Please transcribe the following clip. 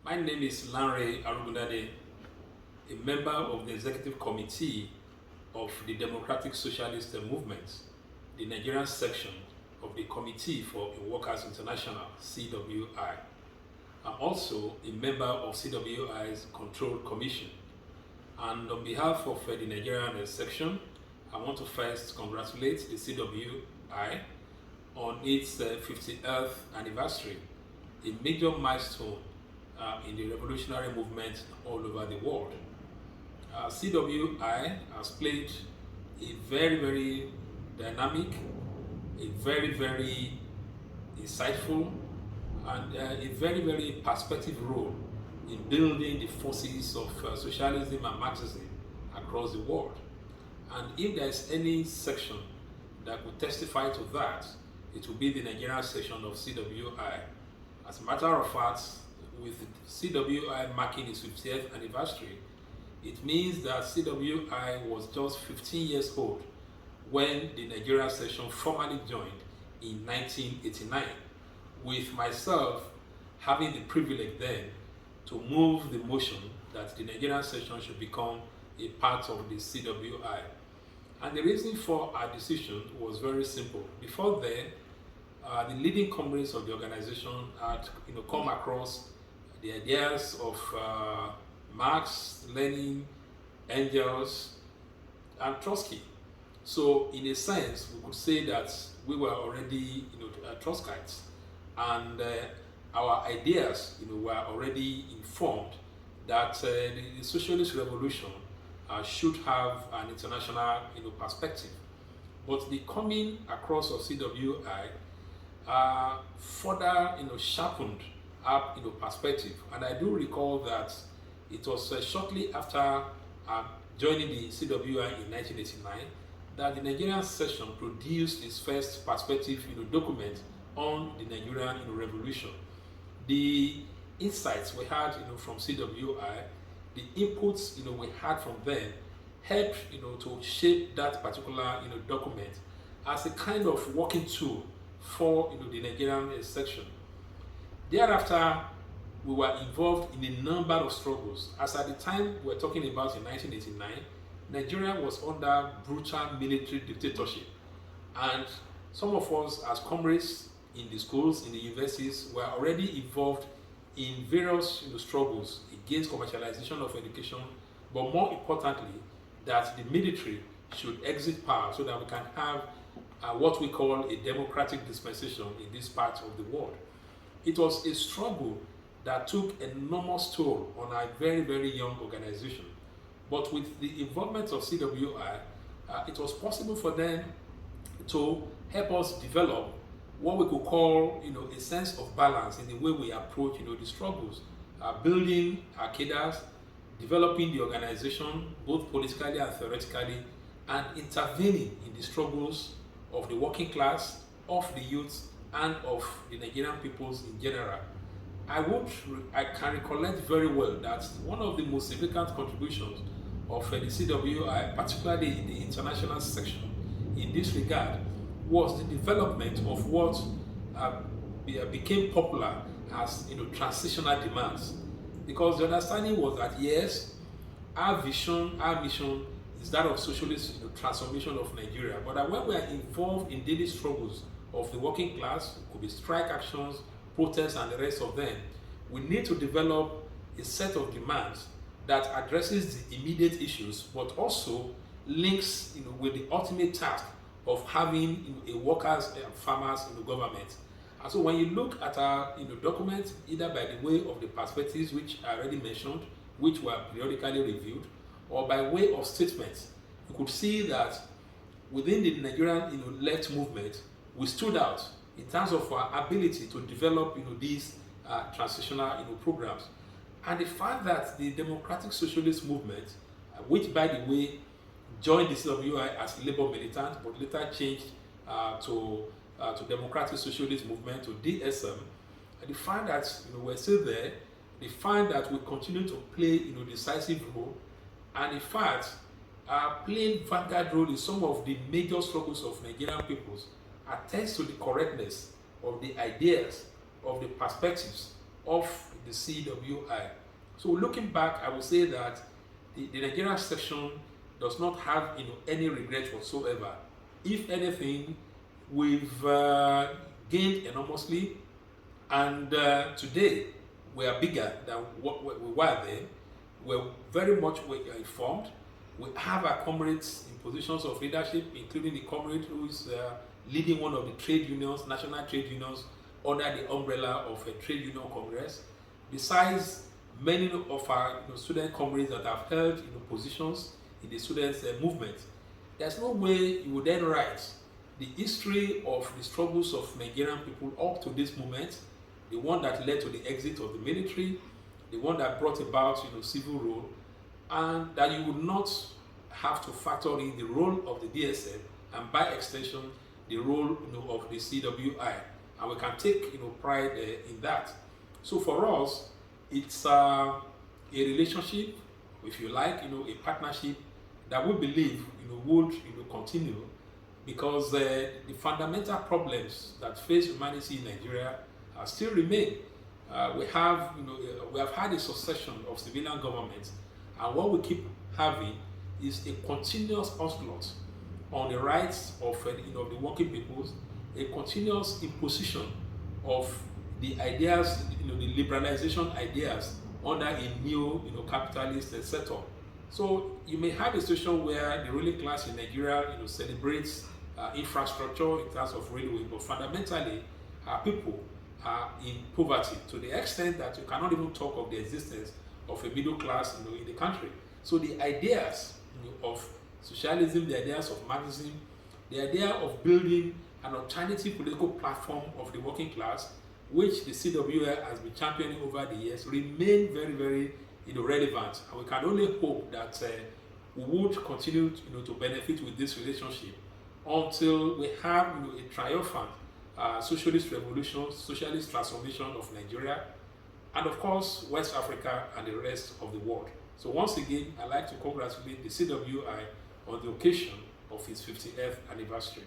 My name is Lanre Arogundade, a member of the Executive Committee of the Democratic Socialist Movement, the Nigerian section of the Committee for Workers International, CWI. I'm also a member of CWI's Control Commission. And on behalf of the Nigerian section, I want to first congratulate the CWI on its 50th anniversary, a major milestone in the revolutionary movement all over the world. CWI has played a very dynamic, a very insightful, and a very perspective role in building the forces of socialism and Marxism across the world. And if there is any section that would testify to that, it will be the Nigerian section of CWI. As a matter of fact, with CWI marking its 50th anniversary, it means that CWI was just 15 years old when the Nigerian section formally joined in 1989, with myself having the privilege then to move the motion that the Nigerian section should become a part of the CWI. And the reason for our decision was very simple. Before then, the leading comrades of the organization had come across the ideas of Marx, Lenin, Engels, and Trotsky. So, in a sense, we could say that we were already, Trotskyites, and our ideas, were already informed that the socialist revolution should have an international, perspective. But the coming across of CWI further, sharpened up, perspective. And I do recall that it was shortly after joining the CWI in 1989 that the Nigerian section produced its first perspective, document on the Nigerian revolution. The insights we had, from CWI, the inputs, we had from them, helped, to shape that particular, document as a kind of working tool for, the Nigerian section. Thereafter, we were involved in a number of struggles. As at the time we're talking about in 1989, Nigeria was under brutal military dictatorship. And some of us as comrades in the schools, in the universities, were already involved in various struggles against commercialization of education, but more importantly, that the military should exit power so that we can have what we call a democratic dispensation in this part of the world. It was a struggle that took enormous toll on a very young organization. But with the involvement of CWI, it was possible for them to help us develop what we could call, a sense of balance in the way we approach, the struggles, building our cadres, developing the organization, both politically and theoretically, and intervening in the struggles of the working class, of the youth, and of the Nigerian peoples in general. I can recollect very well that one of the most significant contributions of the CWI, particularly in the international section, in this regard, was the development of what became popular as transitional demands. Because the understanding was that yes, our vision, our mission is that of socialist transformation of Nigeria, but that when we are involved in daily struggles of the working class, it could be strike actions, protests, and the rest of them, we need to develop a set of demands that addresses the immediate issues, but also links with the ultimate task of having a workers and farmers government. And so when you look at our documents, either by the way of the perspectives which I already mentioned, which were periodically reviewed, or by way of statements, you could see that within the Nigerian left movement, we stood out in terms of our ability to develop these transitional programs. And the fact that the Democratic Socialist movement, which by the way joined the CWI as labor militant, but later changed to Democratic Socialist Movement, to DSM, and the fact that we're still there, the fact that we continue to play decisive role, and in fact playing vanguard role in some of the major struggles of Nigerian peoples, attests to the correctness of the ideas, of the perspectives of the CWI. So looking back, I would say that the Nigerian section does not have any regret whatsoever. If anything, we've gained enormously, and today we are bigger than what we were then. We're very much informed. We have our comrades in positions of leadership, including the comrade who is leading one of the trade unions, national trade unions, under the umbrella of a trade union congress. Besides many of our student comrades that have held positions in the students' movement, there's no way you would then write the history of the struggles of Nigerian people up to this moment, the one that led to the exit of the military, the one that brought about civil rule, and that you would not have to factor in the role of the DSM and by extension the role of the CWI, and we can take pride in that. So for us, it's a relationship, if you like, a partnership that we believe would continue, because the fundamental problems that face humanity in Nigeria still remain. We have had a succession of civilian governments, and what we keep having is a continuous onslaught on the rights of the working peoples, a continuous imposition of the ideas, the liberalization ideas under a new capitalist setup. So you may have a situation where the ruling class in Nigeria celebrates infrastructure in terms of railway, but fundamentally people are in poverty to the extent that you cannot even talk of the existence of a middle class in the country. So the ideas of socialism, the ideas of Marxism, the idea of building an alternative political platform of the working class, which the CWI has been championing over the years, remain very, very relevant. And we can only hope that we would continue to benefit with this relationship until we have a triumphant socialist revolution, socialist transformation of Nigeria, and of course West Africa and the rest of the world. So once again, I'd like to congratulate the CWI on the occasion of its 50th anniversary.